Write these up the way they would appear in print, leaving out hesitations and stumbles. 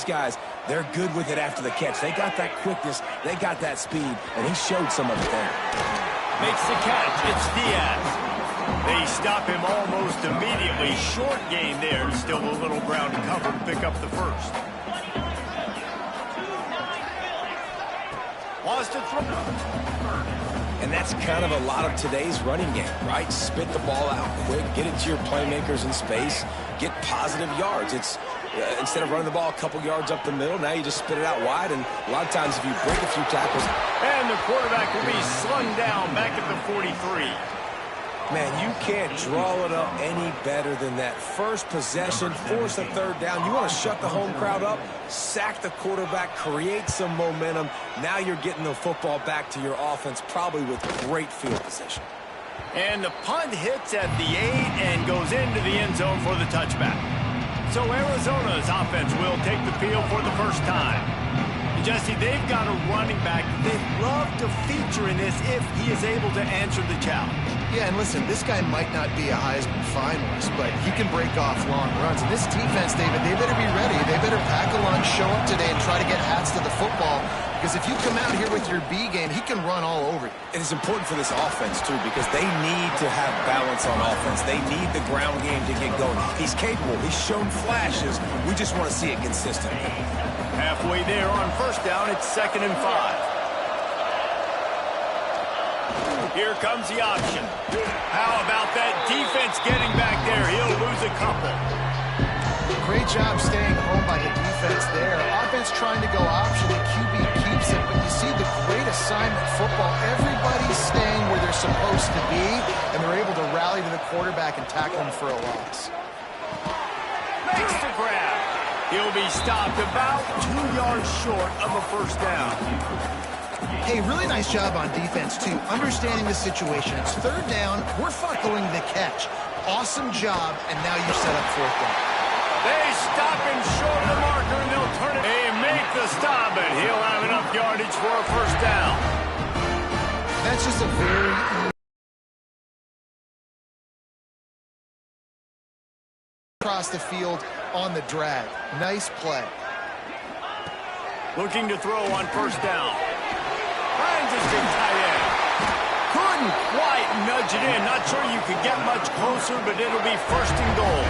These guys, they're good with it after the catch. They got that quickness, they got that speed, and he showed some of it there. Makes the catch. It's Diaz. They stop him almost immediately. Short gain there. Still a little ground to cover to pick up the first. Lost it through. And that's kind of a lot of today's running game, right? Spit the ball out quick, get it to your playmakers in space, get positive yards. It's instead of running the ball a couple yards up the middle, now you just spit it out wide, and a lot of times if you break a few tackles. And the quarterback will be slung down back at the 43. Man, you can't draw it up any better than that. First possession, force a third down. You want to shut the home crowd up, sack the quarterback, create some momentum. Now you're getting the football back to your offense, probably with great field position. And the punt hits at the 8 and goes into the end zone for the touchback. So Arizona's offense will take the field for the first time. Jesse, they've got a running back they'd love to feature in this if he is able to answer the challenge. Yeah, and listen, this guy might not be a Heisman finalist, but he can break off long runs. And this defense, David, they better be ready. They better pack a lunch, show up today, and try to get hats to the football. Because if you come out here with your B game, he can run all over you. And it's important for this offense, too, because they need to have balance on offense. They need the ground game to get going. He's capable. He's shown flashes. We just want to see it consistently. Halfway there on first down, it's 2nd and 5. Here comes the option. How about that defense getting back there? He'll lose a couple. Great job staying home by the defense there. Offense trying to go option, the QB keeps it, but you see the great assignment football. Everybody's staying where they're supposed to be, and they're able to rally to the quarterback and tackle him for a loss. Makes the grab. He'll be stopped about 2 yards short of a first down. Hey, really nice job on defense, too. Understanding the situation. It's 3rd down. We're following the catch. Awesome job, and now you set up 4th down. They stop him short of the marker, and they'll turn it. They make the stop, and he'll have enough yardage for a first down. That's just a very across the field on the drag. Nice play. Looking to throw on first down. Finds his big tight end. Couldn't quite nudge it in. Not sure you could get much closer, but it'll be 1st and goal.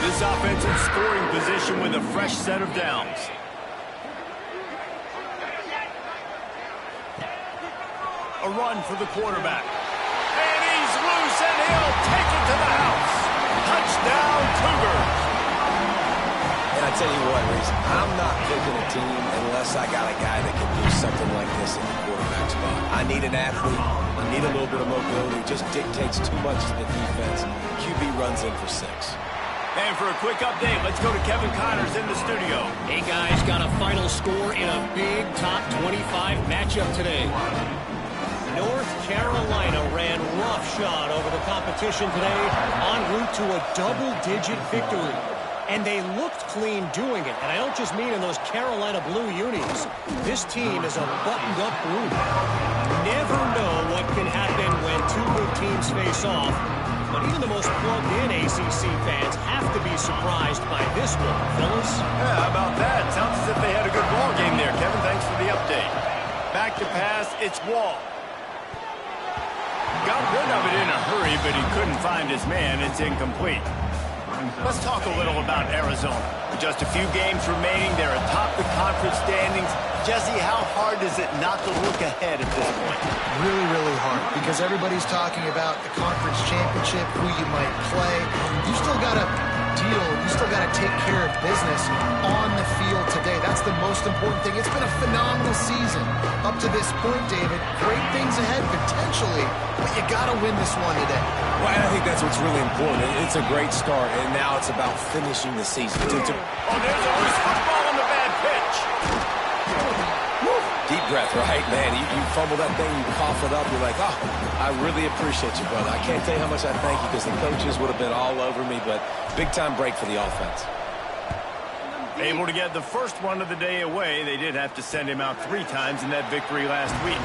This offense in scoring position with a fresh set of downs. A run for the quarterback. And he's loose, and he'll take it to the house. Touchdown, Cougars. And I tell you what, Reese, I'm not picking a team unless I got a guy that can do something like this in the quarterback spot. I need an athlete. I need a little bit of mobility. It just dictates too much to the defense. QB runs in for 6. And for a quick update, let's go to Kevin Connors in the studio. Hey, guys, got a final score in a big top 25 matchup today. North Carolina ran roughshod over the competition today en route to a double-digit victory. And they looked clean doing it. And I don't just mean in those Carolina blue unis. This team is a buttoned-up group. Never know what can happen when two good teams face off. But even the most plugged-in ACC fans have to be surprised by this one, fellas. Yeah, how about that? Sounds as if they had a good ball game there, Kevin. Thanks for the update. Back to pass, it's Wall. Got rid of it in a hurry, but he couldn't find his man. It's incomplete. Let's talk a little about Arizona. With just a few games remaining, they're atop the conference standings. Jesse, how hard is it not to look ahead at this point? Really, really hard, because everybody's talking about the conference championship, who you might play. You still got to deal, you still got to take care of business on the field today. That's the most important thing. It's been a phenomenal season up to this point, David. Great things ahead, potentially, but you got to win this one today. Well, I think that's what's really important. It's a great start, and now it's about finishing the season. Oh, there's a loose football on the bad pitch. Deep breath, right, man? You fumble that thing, you cough it up, you're like, oh, I really appreciate you, brother. I can't tell you how much I thank you, because the coaches would have been all over me, but big-time break for the offense. Able to get the first one of the day away. They did have to send him out 3 times in that victory last week.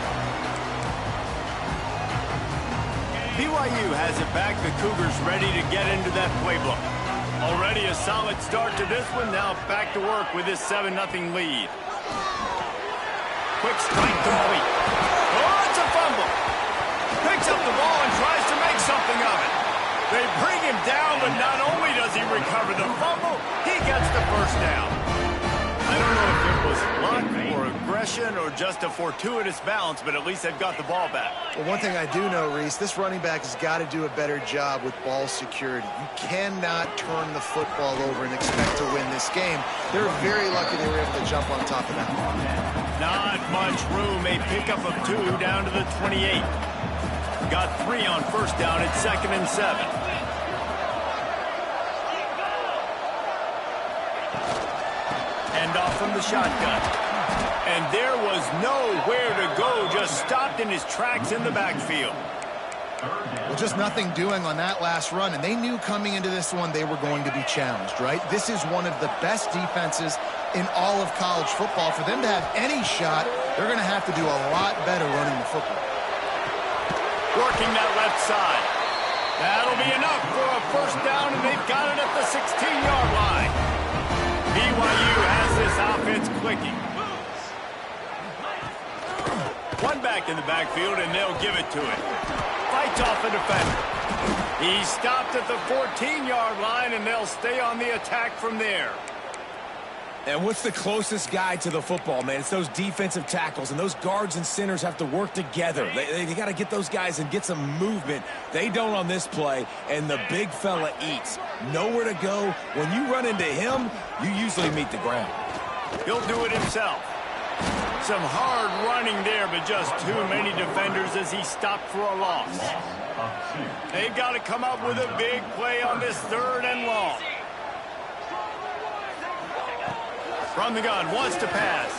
BYU has it back. The Cougars ready to get into that playbook. Already a solid start to this one. Now back to work with this 7-0 lead. Quick strike complete. Oh, it's a fumble. Picks up the ball and tries to make something of it. They bring him down, but not only does he recover the fumble, he gets the first down. I don't know if it was luck or aggression or just a fortuitous bounce, but at least they've got the ball back. Well, one thing I do know, Reese, this running back has got to do a better job with ball security. You cannot turn the football over and expect to win this game. They're very lucky they were able to jump on top of that. Not much room. A pickup of 2 down to the 28. Got 3 on first down at 2nd and 7. Off from the shotgun. And there was nowhere to go, just stopped in his tracks in the backfield. Well, just nothing doing on that last run, and they knew coming into this one they were going to be challenged, right? This is one of the best defenses in all of college football. For them to have any shot, they're going to have to do a lot better running the football. Working that left side. That'll be enough for a first down, and they've got it at the 16-yard line. BYU has this offense clicking. One back in the backfield, and they'll give it to it. Fights off the defender. He stopped at the 14-yard line, and they'll stay on the attack from there. And what's the closest guy to the football, man? It's those defensive tackles, and those guards and centers have to work together. They got to get those guys and get some movement. They don't on this play, and the big fella eats. Nowhere to go. When you run into him, you usually meet the ground. He'll do it himself. Some hard running there, but just too many defenders as he stopped for a loss. They've got to come up with a big play on this 3rd and long. From the gun, wants to pass.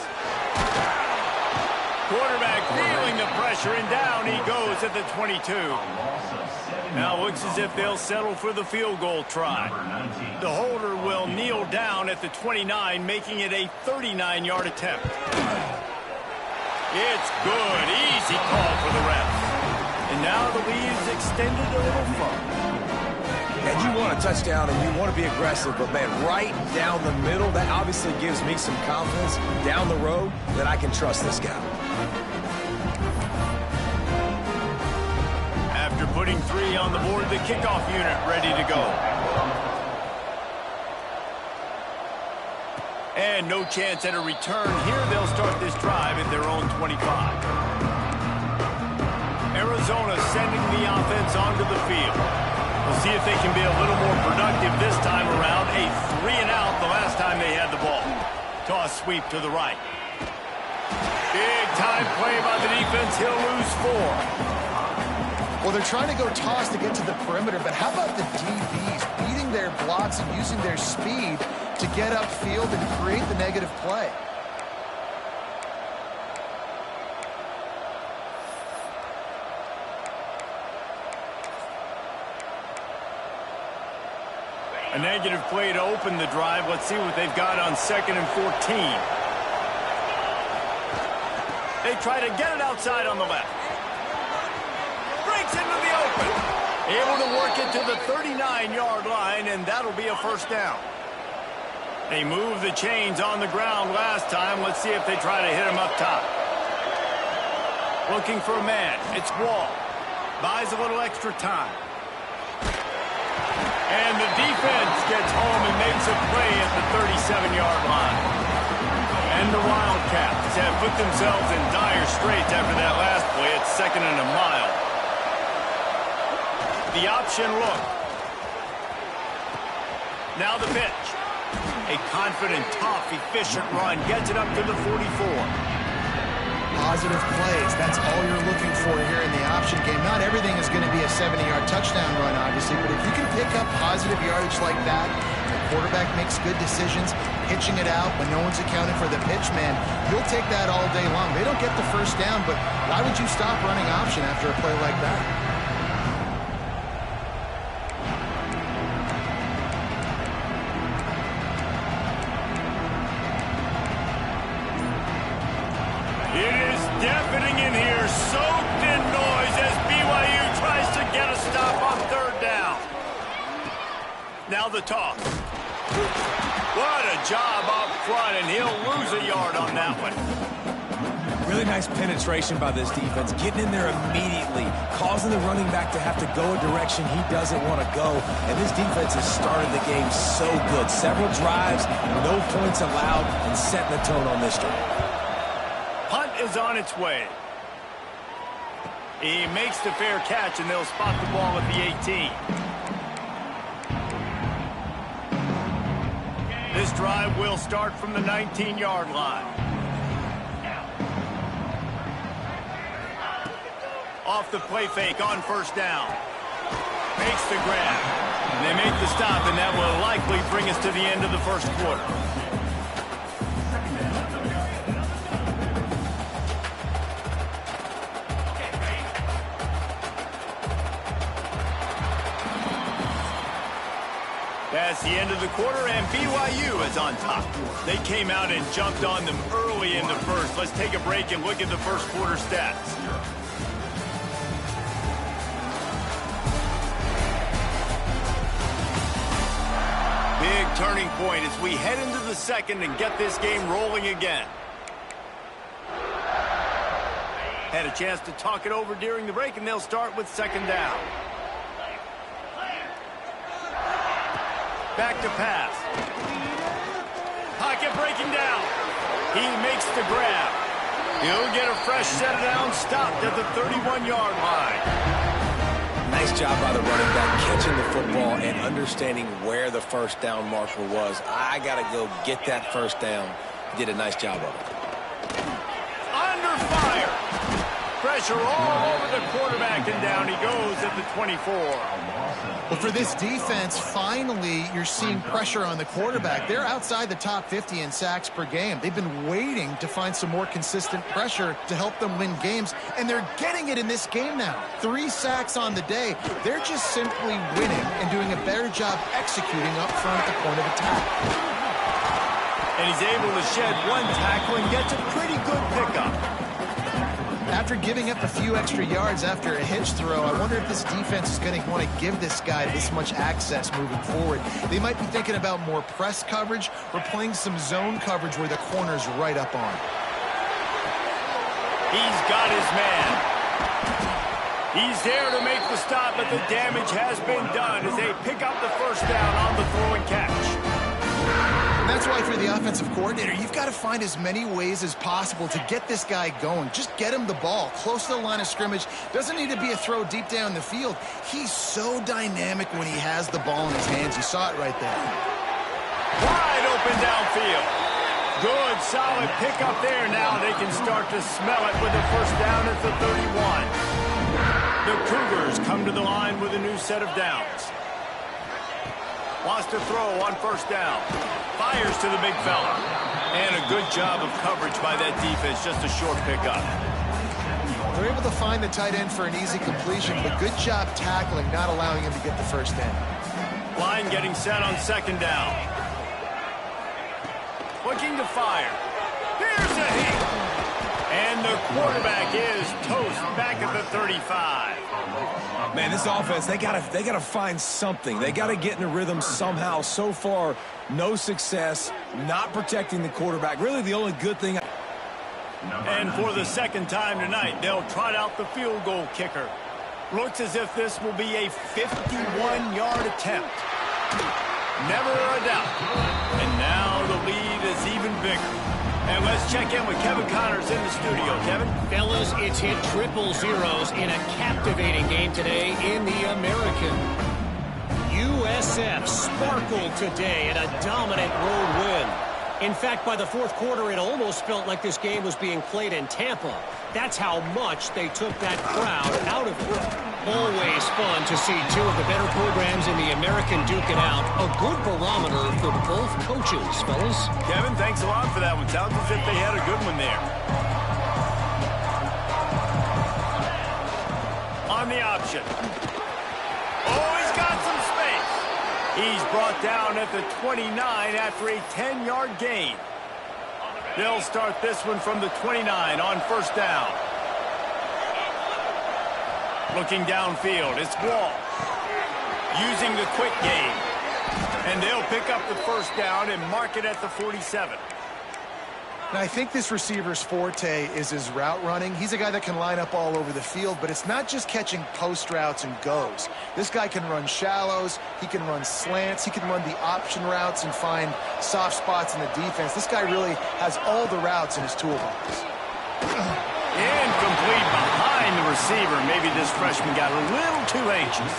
Quarterback feeling the pressure, and down he goes at the 22. Now looks as if they'll settle for the field goal try. The holder will kneel down at the 29, making it a 39-yard attempt. It's good. Easy call for the refs. And now the lead's extended a little further. And you want a touchdown and you want to be aggressive, but, man, right down the middle, that obviously gives me some confidence down the road that I can trust this guy. After putting 3 on the board, the kickoff unit ready to go. And no chance at a return here. They'll start this drive at their own 25. Arizona sending the offense onto the field. We'll see if they can be a little more productive this time around. A 3-and-out the last time they had the ball. Toss sweep to the right. Big time play by the defense. He'll lose 4. Well, they're trying to go toss to get to the perimeter, but how about the DBs beating their blocks and using their speed to get upfield and create the negative play? A negative play to open the drive. Let's see what they've got on 2nd and 14. They try to get it outside on the left. Breaks into the open. Able to work it to the 39-yard line, and that'll be a first down. They moved the chains on the ground last time. Let's see if they try to hit him up top. Looking for a man. It's Wall. Buys a little extra time. And the defense gets home and makes a play at the 37-yard line. And the Wildcats have put themselves in dire straits after that last play. It's 2nd and a mile. The option look. Now the pitch. A confident, tough, efficient run. Gets it up to the 44. Positive plays. That's all you're looking for here in the option game. Not everything is going to be a 70-yard touchdown run, obviously, but if you can pick up positive yardage like that, the quarterback makes good decisions, pitching it out when no one's accounting for the pitch, man, you'll take that all day long. They don't get the first down, but why would you stop running option after a play like that? Deafening in here, soaked in noise as BYU tries to get a stop on 3rd down. Now the toss. What a job up front, and he'll lose a yard on that one. Really nice penetration by this defense, getting in there immediately, causing the running back to have to go a direction he doesn't want to go. And this defense has started the game so good. Several drives, no points allowed, and setting the tone on this drive. Punt is on its way. He makes the fair catch, and they'll spot the ball at the 18. This drive will start from the 19-yard line. Off the play fake on first down. Makes the grab. And they make the stop, and that will likely bring us to the end of the first quarter. That's the end of the quarter, and BYU is on top. They came out and jumped on them early in the first. Let's take a break and look at the first quarter stats. Big turning point as we head into the second and get this game rolling again. Had a chance to talk it over during the break, and they'll start with second down. Back to pass. Pocket breaking down. He makes the grab. He'll get a fresh set down, stopped at the 31-yard line. Nice job by the running back catching the football and understanding where the first down marker was. I got to go get that first down. He did a nice job of it. Under fire. Pressure all over the quarterback, and down he goes at the 24. Well, for this defense, finally, you're seeing pressure on the quarterback. They're outside the top 50 in sacks per game. They've been waiting to find some more consistent pressure to help them win games, and they're getting it in this game now. 3 sacks on the day. They're just simply winning and doing a better job executing up front at the point of attack. And he's able to shed one tackle and gets a pretty good pickup. After giving up a few extra yards after a hitch throw, I wonder if this defense is going to want to give this guy this much access moving forward. They might be thinking about more press coverage or playing some zone coverage where the corner's right up on. He's got his man. He's there to make the stop, but the damage has been done as they pick up the first down on the throw and catch. And that's why for the offensive coordinator, you've got to find as many ways as possible to get this guy going. Just get him the ball close to the line of scrimmage. Doesn't need to be a throw deep down the field. He's so dynamic when he has the ball in his hands. You saw it right there. Wide open downfield. Good, solid pickup there. Now they can start to smell it with the first down at the 31. The Cougars come to the line with a new set of downs. Wants to throw on first down. Fires to the big fella. And a good job of coverage by that defense. Just a short pickup. They're able to find the tight end for an easy completion, but good job tackling, not allowing him to get the first down. Line getting set on second down. Looking to fire. Here's a hit. And the quarterback is toast back at the 35. Man, this offense, they gotta find something. They gotta get in a rhythm somehow. So far, no success, not protecting the quarterback. Really the only good thing. And for the second time tonight, they'll trot out the field goal kicker. Looks as if this will be a 51-yard attempt. Never a doubt. And now the lead is even bigger. And let's check in with Kevin Connors in the studio. Kevin? Fellas, it's hit triple zeros in a captivating game today in the American. USF sparkled today in a dominant road win. In fact, by the fourth quarter, it almost felt like this game was being played in Tampa. That's how much they took that crowd out of it. Always fun to see two of the better programs in the American duke it out. A good barometer for both coaches, fellas. Kevin, thanks a lot for that one. Sounds as if they had a good one there. On the option. Oh, he's got some space. He's brought down at the 29 after a 10-yard gain. They'll start this one from the 29 on first down. Looking downfield, it's Wall. Using the quick game. And they'll pick up the first down and mark it at the 47. Now, I think this receiver's forte is his route running. He's a guy that can line up all over the field, but it's not just catching post routes and goes. This guy can run shallows, he can run slants, he can run the option routes and find soft spots in the defense. This guy really has all the routes in his toolbox. Incomplete behind the receiver. Maybe this freshman got a little too anxious.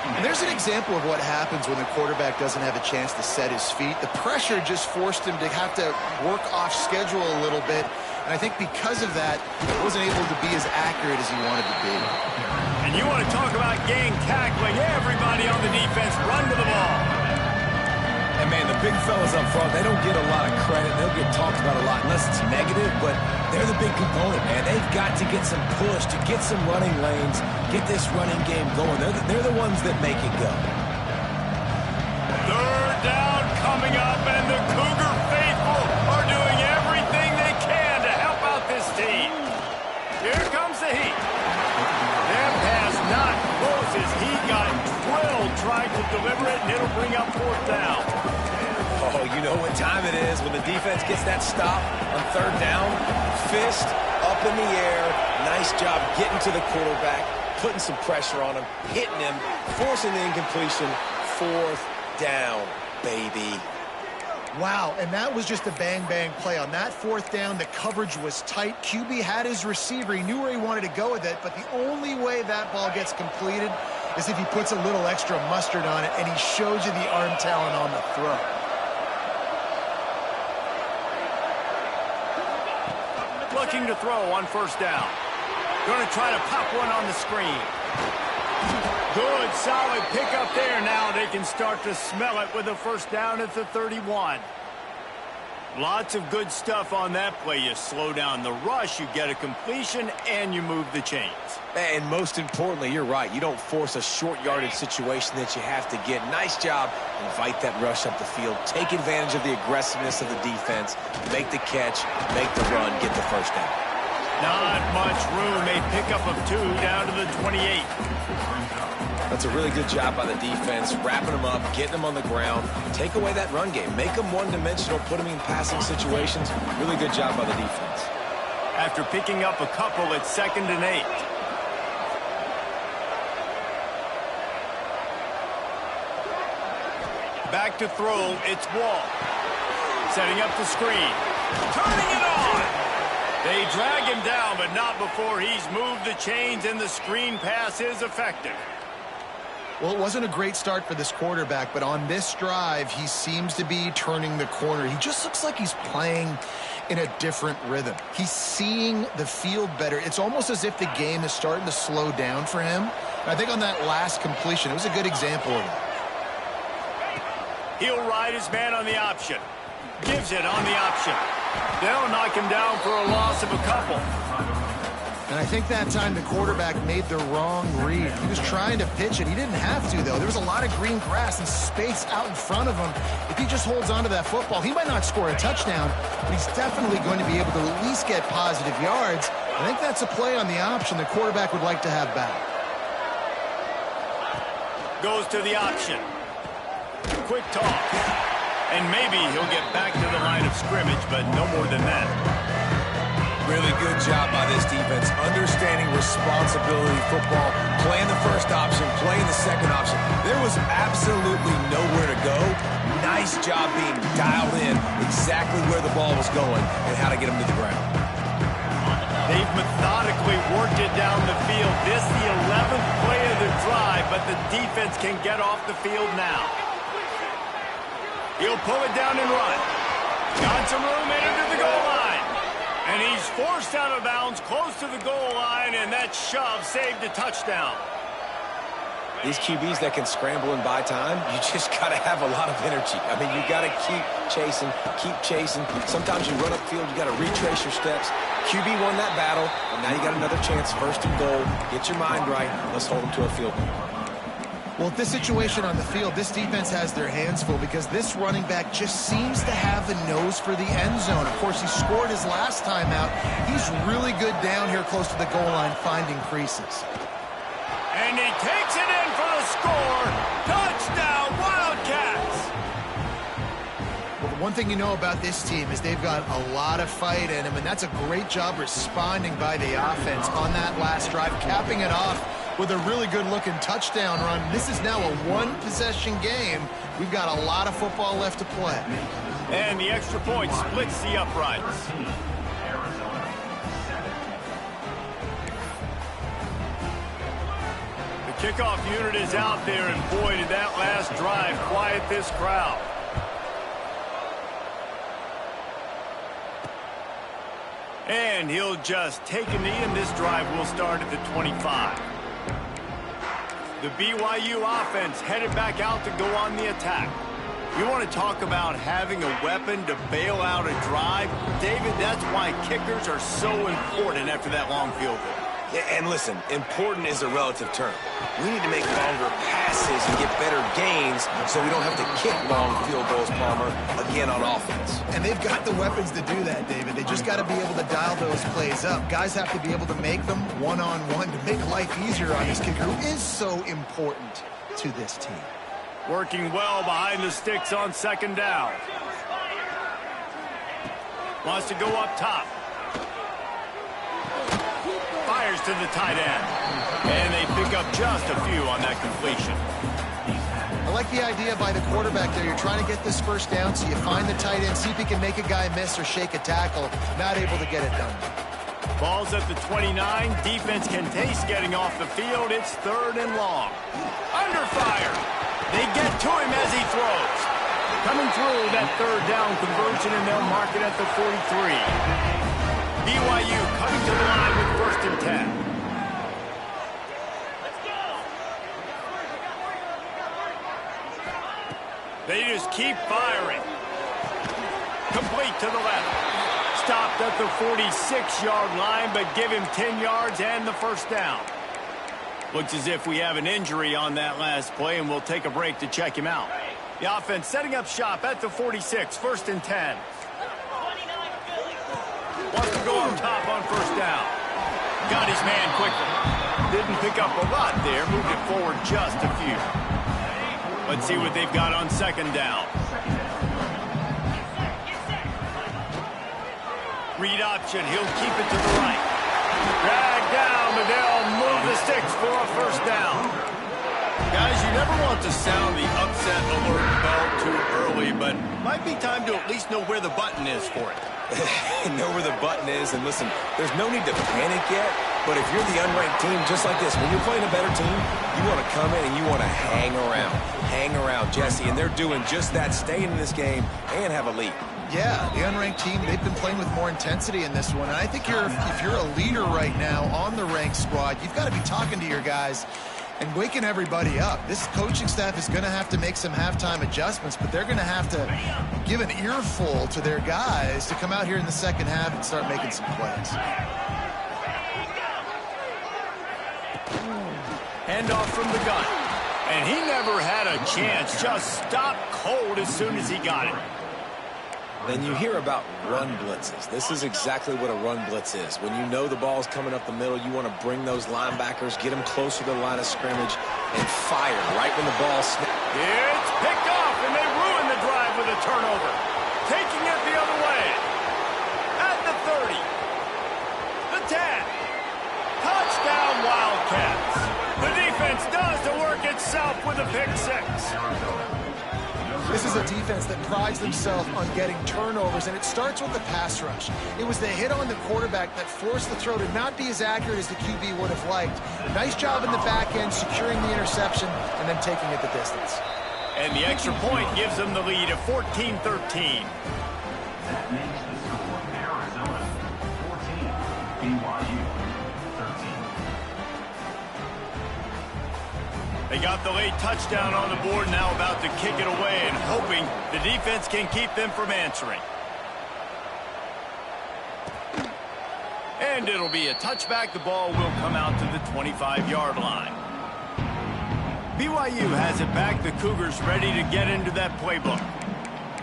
And there's an example of what happens when the quarterback doesn't have a chance to set his feet. The pressure just forced him to have to work off schedule a little bit. And I think because of that, he wasn't able to be as accurate as he wanted to be. And you want to talk about gang tackling. Everybody on the defense run to the ball. And, man, the big fellas up front, they don't get a lot of credit. They'll get talked about a lot unless it's negative, but they're the big component, man. They've got to get some push, to get some running lanes, get this running game going. They're the ones that make it go. Third down coming up, and the Cougar faithful are doing everything they can to help out this team. Here comes the heat. Their pass not close as he got drilled trying to deliver it, and it'll bring up fourth down. Oh, you know what time it is when the defense gets that stop on third down. Fist up in the air. Nice job getting to the quarterback, putting some pressure on him, hitting him, forcing the incompletion. Fourth down, baby. Wow, and that was just a bang-bang play. On that fourth down, the coverage was tight. QB had his receiver. He knew where he wanted to go with it, but the only way that ball gets completed is if he puts a little extra mustard on it, and he shows you the arm talent on the throw. Looking to throw on first down. Going to try to pop one on the screen. Good, solid pickup there. Now they can start to smell it with a first down at the 31. Lots of good stuff on that play. You slow down the rush, you get a completion, and you move the chains. And most importantly, you're right. You don't force a short yardage situation that you have to get. Nice job. Invite that rush up the field. Take advantage of the aggressiveness of the defense. Make the catch. Make the run. Get the first down. Not much room. A pickup of 2 down to the 28. That's a really good job by the defense, wrapping them up, getting them on the ground. Take away that run game. Make them one-dimensional, put them in passing situations. Really good job by the defense. After picking up a couple, it's 2nd and 8. Back to throw, it's Wall. Setting up the screen. Turning it on! They drag him down, but not before he's moved the chains and the screen pass is effective. Well, it wasn't a great start for this quarterback, but on this drive, he seems to be turning the corner. He just looks like he's playing in a different rhythm. He's seeing the field better. It's almost as if the game is starting to slow down for him. And I think on that last completion, it was a good example of that. He'll ride his man on the option. Gives it on the option. They'll knock him down for a loss of a couple. And I think that time the quarterback made the wrong read. He was trying to pitch it. He didn't have to, though. There was a lot of green grass and space out in front of him. If he just holds on to that football, he might not score a touchdown, but he's definitely going to be able to at least get positive yards. I think that's a play on the option the quarterback would like to have back. Goes to the option. Quick toss. And maybe he'll get back to the line of scrimmage, but no more than that. Really good job by this defense, understanding responsibility football, playing the first option, playing the second option. There was absolutely nowhere to go. Nice job being dialed in exactly where the ball was going and how to get him to the ground. They've methodically worked it down the field. This the 11th play of the drive, but the defense can get off the field now. He'll pull it down and run. Got some room in into the goal line. And he's forced out of bounds close to the goal line, and that shove saved a touchdown. These QBs that can scramble and buy time, you just got to have a lot of energy. I mean, you got to keep chasing, keep chasing. Sometimes you run upfield, you got to retrace your steps. QB won that battle, and now you got another chance, 1st and goal. Get your mind right. Let's hold them to a field goal. Well, this situation on the field, this defense has their hands full because this running back just seems to have a nose for the end zone. Of course, he scored his last time out. He's really good down here close to the goal line, finding creases. And he takes it in for the score. Touchdown, Wildcat! One thing you know about this team is they've got a lot of fight in them, and that's a great job responding by the offense on that last drive, capping it off with a really good-looking touchdown run. This is now a one-possession game. We've got a lot of football left to play. And the extra point splits the uprights. The kickoff unit is out there, and boy, did that last drive quiet this crowd. And he'll just take a knee, and this drive will start at the 25. The BYU offense headed back out to go on the attack. You want to talk about having a weapon to bail out a drive? David, that's why kickers are so important after that long field goal. Yeah, and listen, important is a relative term. We need to make longer passes and get better gains so we don't have to kick long field goals, Palmer, again on offense. And they've got the weapons to do that, David. They just got to be able to dial those plays up. Guys have to be able to make them one-on-one to make life easier on this kicker, who is so important to this team. Working well behind the sticks on second down. Wants to go up top. Fires to the tight end. And they pick up just a few on that completion. I like the idea by the quarterback there. You're trying to get this first down, so you find the tight end, see if he can make a guy miss or shake a tackle. Not able to get it done. Ball's at the 29. Defense can taste getting off the field. It's 3rd and long. Under fire. They get to him as he throws. Coming through that 3rd down conversion, and they'll mark it at the 43. BYU coming to the line with 1st and 10. They just keep firing. Complete to the left. Stopped at the 46-yard line, but give him 10 yards and the 1st down. Looks as if we have an injury on that last play, and we'll take a break to check him out. The offense setting up shop at the 46, 1st and 10. Wants to go on top on 1st down. Got his man quickly. Didn't pick up a lot there. Moved it forward just a few. Let's see what they've got on 2nd down. Read option. He'll keep it to the right. Drag down, but they'll move the sticks for a 1st down. Guys, you never want to sound the upset alert bell too early, but might be time to at least know where the button is for it. Know where the button is, and listen, there's no need to panic yet, but if you're the unranked team, just like this, when you're playing a better team, you want to come in and you want to hang around, Jesse, and they're doing just that, staying in this game and have a lead. Yeah, the unranked team, they've been playing with more intensity in this one, and I think if you're a leader right now on the ranked squad, you've got to be talking to your guys and waking everybody up. This coaching staff is going to have to make some halftime adjustments, but they're going to have to give an earful to their guys to come out here in the second half and start making some plays. Handoff from the gun. And he never had a chance. Just stopped cold as soon as he got it. Then you hear about run blitzes. This is exactly what a run blitz is. When you know the ball's coming up the middle, you want to bring those linebackers, get them closer to the line of scrimmage, and fire right when the ball snaps. It's picked off, and they ruin the drive with a turnover. Taking it the other way. At the 30. The 10. Touchdown, Wildcats. The defense does the work itself with a pick 6. This is a defense that prides themselves on getting turnovers, and it starts with the pass rush. It was the hit on the quarterback that forced the throw to not be as accurate as the QB would have liked. Nice job in the back end, securing the interception, and then taking it the distance. And the extra point gives them the lead of 14-13. That makes the score Arizona 14, BYU 13. They got the late touchdown on the board, now about to kick it away and hoping the defense can keep them from answering. And it'll be a touchback. The ball will come out to the 25-yard line. BYU has it back. The Cougars ready to get into that playbook.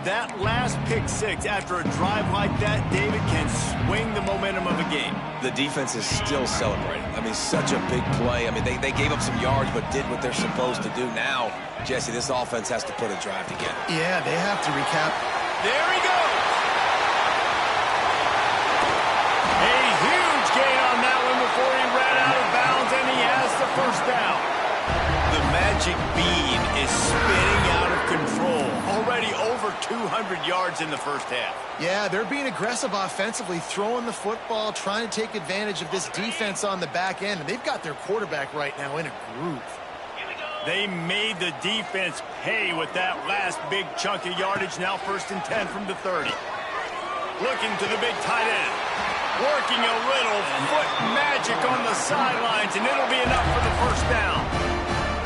That last pick 6 after a drive like that, David, can swing the momentum of a game. The defense is still celebrating. I mean, such a big play. I mean, they gave up some yards but did what they're supposed to do. Now, Jesse, this offense has to put a drive together. Yeah, they have to There he goes. A huge gain on that one before he ran out of bounds, and he has the first down. The magic bean is spinning out of control. Already over 200 yards in the first half. Yeah, they're being aggressive offensively, throwing the football, trying to take advantage of this defense on the back end. And they've got their quarterback right now in a groove. They made the defense pay with that last big chunk of yardage. Now 1st and 10 from the 30. Looking to the big tight end. Working a little foot magic on the sidelines, and it'll be enough for the first down.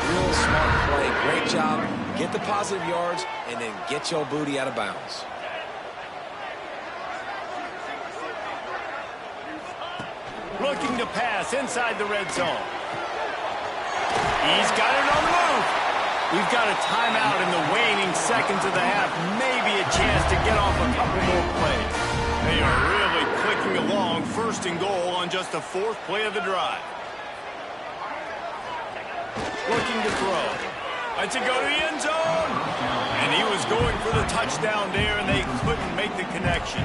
Real smart play. Great job. Get the positive yards, and then get your booty out of bounds. Looking to pass inside the red zone. He's got it on the move. We've got a timeout in the waning seconds of the half. Maybe a chance to get off a couple more plays. They are really clicking along. 1st and goal on just the 4th play of the drive. Looking to throw. Let's it go to the end zone. And he was going for the touchdown there, and they couldn't make the connection.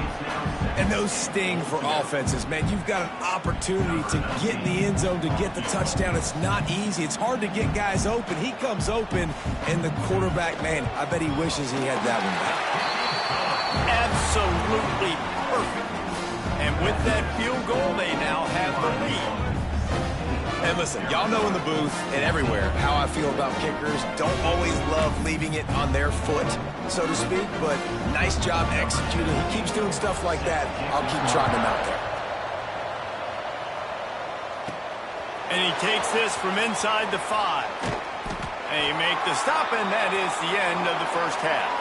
And those sting for offenses, man. You've got an opportunity to get in the end zone to get the touchdown. It's not easy. It's hard to get guys open. He comes open, and the quarterback, man, I bet he wishes he had that one back. Absolutely perfect. And with that field goal, they now have the lead. And listen, y'all know in the booth and everywhere how I feel about kickers. Don't always love leaving it on their foot, so to speak, but nice job executing. He keeps doing stuff like that. I'll keep trotting him out there. And he takes this from inside the 5. They make the stop, and that is the end of the first half.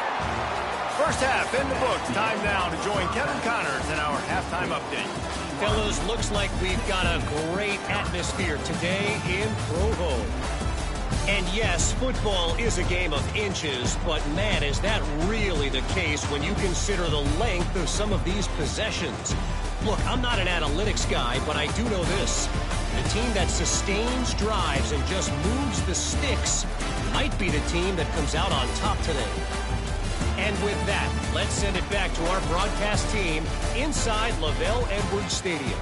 First half in the books. Time now to join Kevin Connors in our halftime update. Fellas, looks like we've got a great atmosphere today in Provo. And yes, football is a game of inches, but man, is that really the case when you consider the length of some of these possessions. Look, I'm not an analytics guy, but I do know this. The team that sustains drives and just moves the sticks might be the team that comes out on top today. And with that, let's send it back to our broadcast team inside LaVell Edwards Stadium.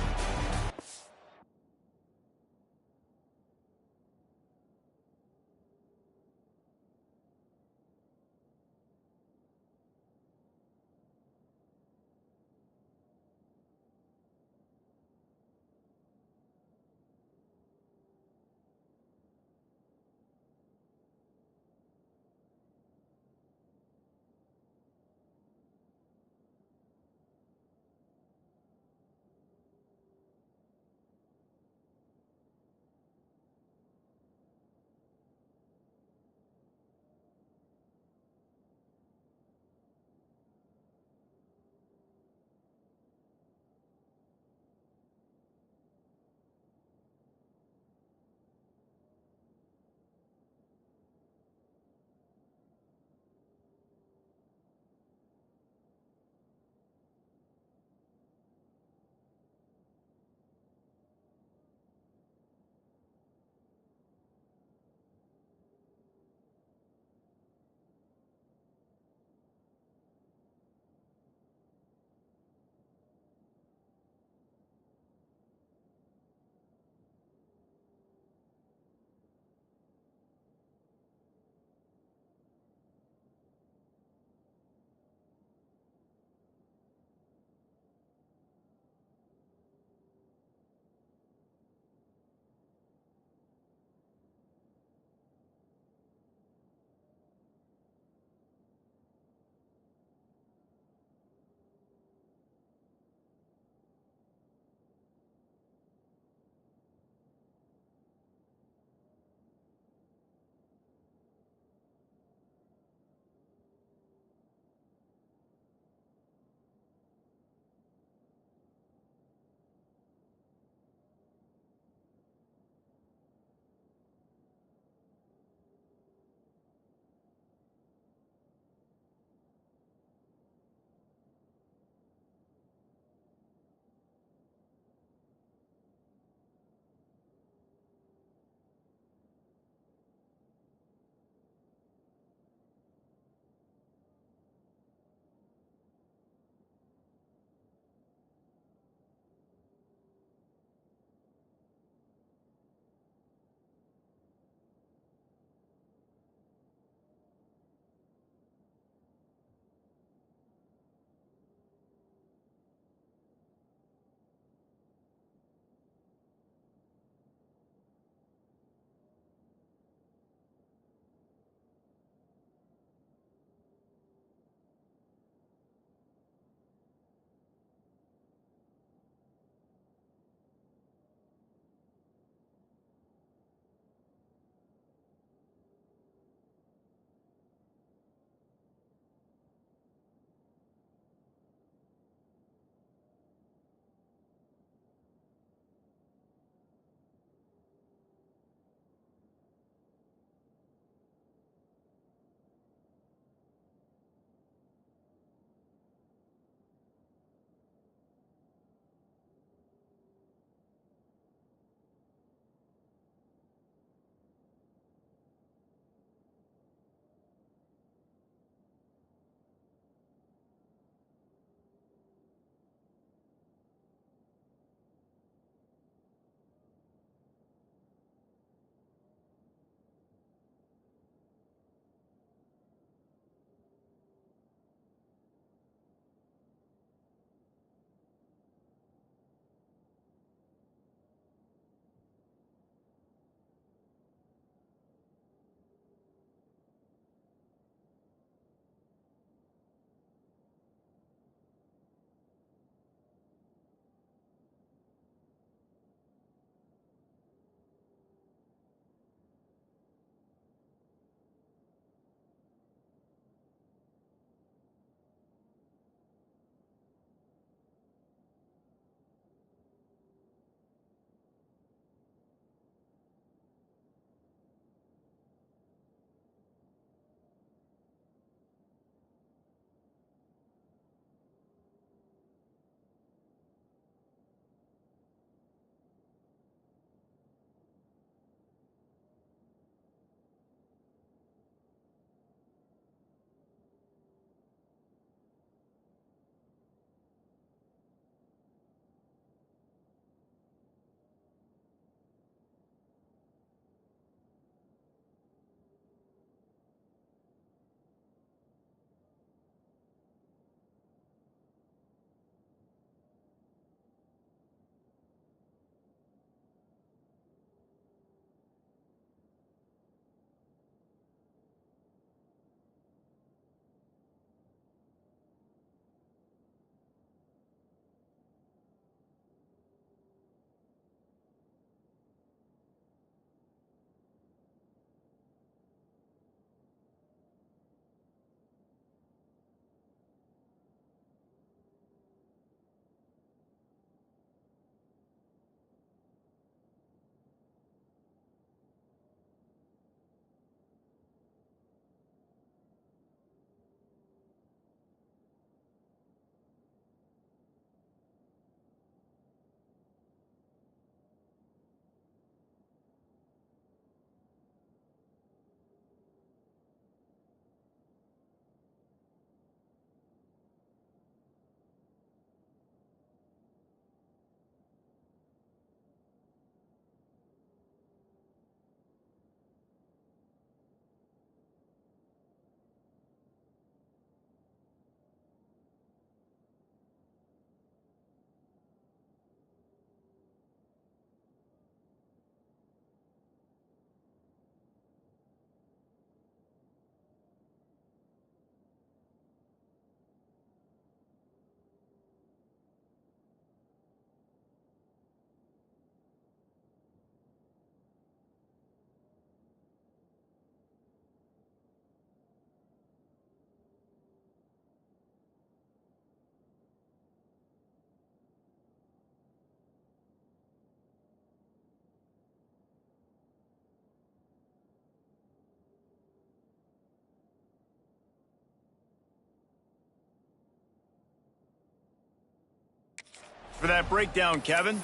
For that breakdown, Kevin.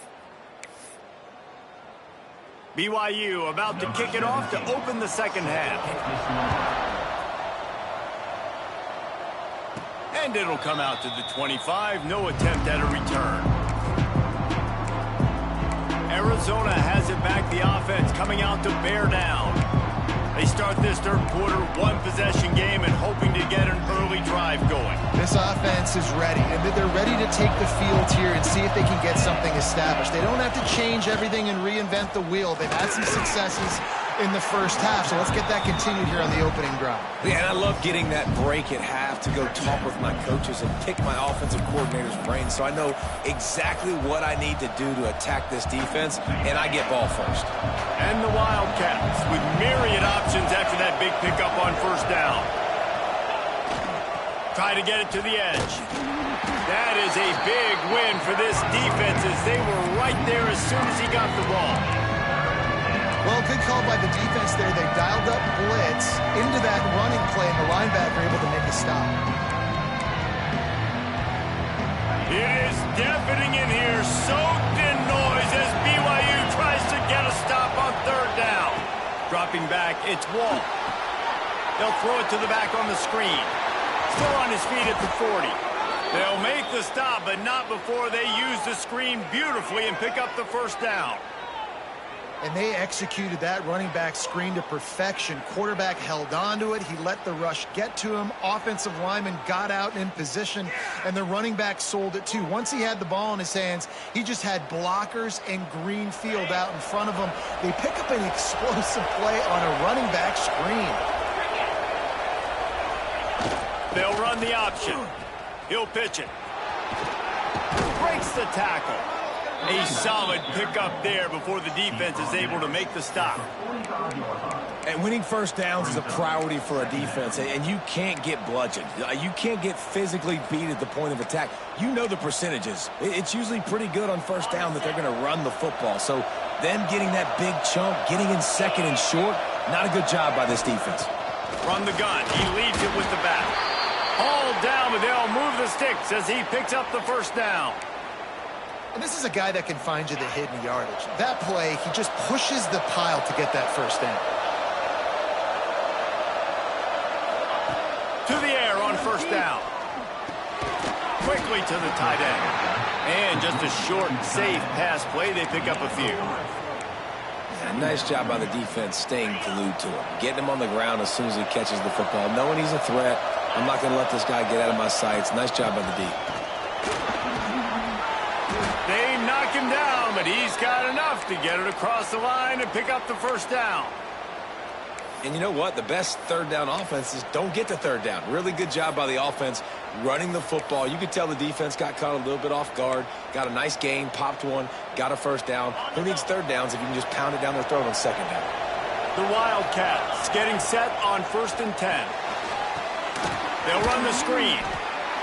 BYU about to kick it off to open the second half. And it'll come out to the 25. No attempt at a return. Arizona has it back. The offense coming out to bear down. They start this third quarter, one-possession game, and hoping to get an early drive going. This offense is ready, and they're ready to take the field here and see if they can get something established. They don't have to change everything and reinvent the wheel. They've had some successes in the first half, so let's get that continued here on the opening drive. Yeah, and I love getting that break at half to go talk with my coaches and pick my offensive coordinator's brain so I know exactly what I need to do to attack this defense, and I get ball first. And the Wildcats with myriad options after that big pickup on first down. Try to get it to the edge. That is a big win for this defense as they were right there as soon as he got the ball. Well, good call by the defense there. They dialed up blitz into that running play, and the linebacker able to make a stop. It is deafening in here, soaked in noise as BYU tries to get a stop on third down. Dropping back, it's Wall. They'll throw it to the back on the screen. Still on his feet at the 40. They'll make the stop, but not before they use the screen beautifully and pick up the first down. And they executed that running back screen to perfection. Quarterback held on to it. He let the rush get to him. Offensive lineman got out in position, and the running back sold it too. Once he had the ball in his hands, he just had blockers and green field out in front of him. They pick up an explosive play on a running back screen. They'll run the option. He'll pitch it. Breaks the tackle. A solid pickup there before the defense is able to make the stop. And winning first downs is a priority for a defense, and you can't get bludgeoned. You can't get physically beat at the point of attack. You know the percentages. It's usually pretty good on first down that they're going to run the football. So them getting that big chunk, getting in second and short, not a good job by this defense. From the gun, he leads it with the back. Hauled down, but they'll move the sticks as he picks up the first down. And this is a guy that can find you the hidden yardage. That play, he just pushes the pile to get that first down. To the air on first down. Quickly to the tight end. And just a short, safe pass play. They pick up a few. Yeah, nice job by the defense staying glued to him. Getting him on the ground as soon as he catches the football. Knowing he's a threat. I'm not going to let this guy get out of my sights. Nice job by the D. They knock him down, but he's got enough to get it across the line and pick up the first down. And you know what? The best third down offenses don't get to third down. Really good job by the offense running the football. You could tell the defense got caught a little bit off guard, got a nice gain, popped one, got a first down. Who needs third downs if you can just pound it down their throat on second down? The Wildcats getting set on 1st and 10. They'll run the screen.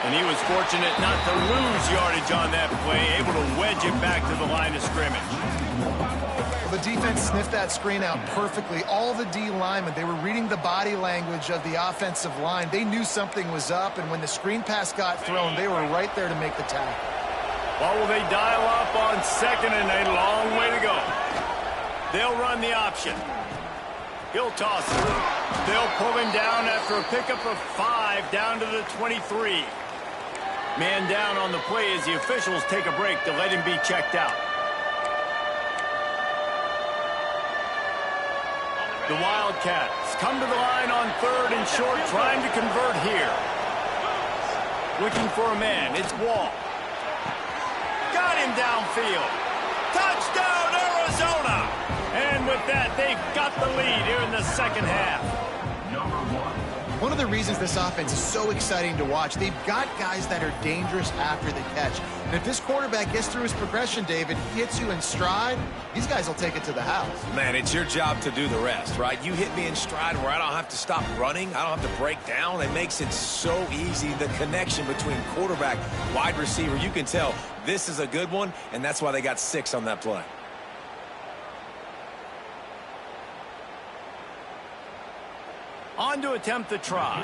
And he was fortunate not to lose yardage on that play, able to wedge it back to the line of scrimmage. Well, the defense sniffed that screen out perfectly. All the D linemen, they were reading the body language of the offensive line. They knew something was up, and when the screen pass got thrown, they were right there to make the tackle. Well, will they dial up on second and a long way to go? They'll run the option. He'll toss it. They'll pull him down after a pickup of 5 down to the 23. Man down on the play as the officials take a break to let him be checked out. The Wildcats come to the line on 3rd and short, trying to convert here. Looking for a man. It's Wall. Got him downfield. Touchdown, Arizona! And with that, they've got the lead here in the second half. One of the reasons this offense is so exciting to watch, they've got guys that are dangerous after the catch. And if this quarterback gets through his progression, David, hits you in stride, these guys will take it to the house. Man, it's your job to do the rest, right? You hit me in stride where I don't have to stop running. I don't have to break down. It makes it so easy. The connection between quarterback, wide receiver, you can tell this is a good one, and that's why they got 6 on that play. On to attempt the try.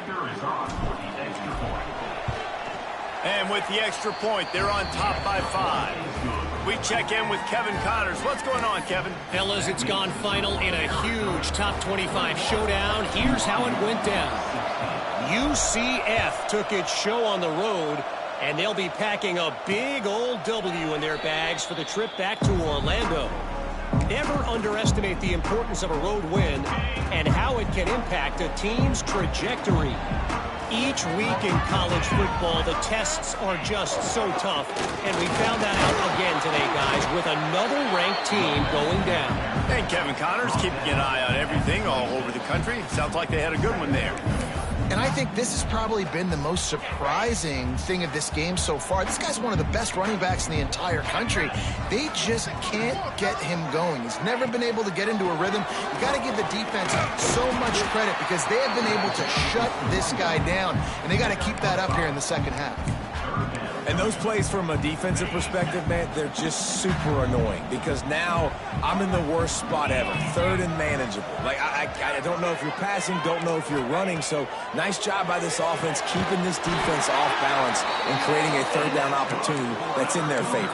And with the extra point, they're on top by 5. We check in with Kevin Connors. What's going on, Kevin? Fellas, it's gone final in a huge top 25 showdown. Here's how it went down. UCF took its show on the road, and they'll be packing a big old W in their bags for the trip back to Orlando. Never underestimate the importance of a road win and how it can impact a team's trajectory. Each week in college football, the tests are just so tough, and we found that out again today, guys, with another ranked team going down. And Kevin Connors keeping an eye on everything all over the country. Sounds like they had a good one there. And I think this has probably been the most surprising thing of this game so far. This guy's one of the best running backs in the entire country. They just can't get him going. He's never been able to get into a rhythm. You got to give the defense so much credit because they have been able to shut this guy down, and they got to keep that up here in the second half. And those plays from a defensive perspective, man, they're just super annoying because now I'm in the worst spot ever, third and manageable. Like, I don't know if you're passing, don't know if you're running, so nice job by this offense keeping this defense off balance and creating a third down opportunity that's in their favor.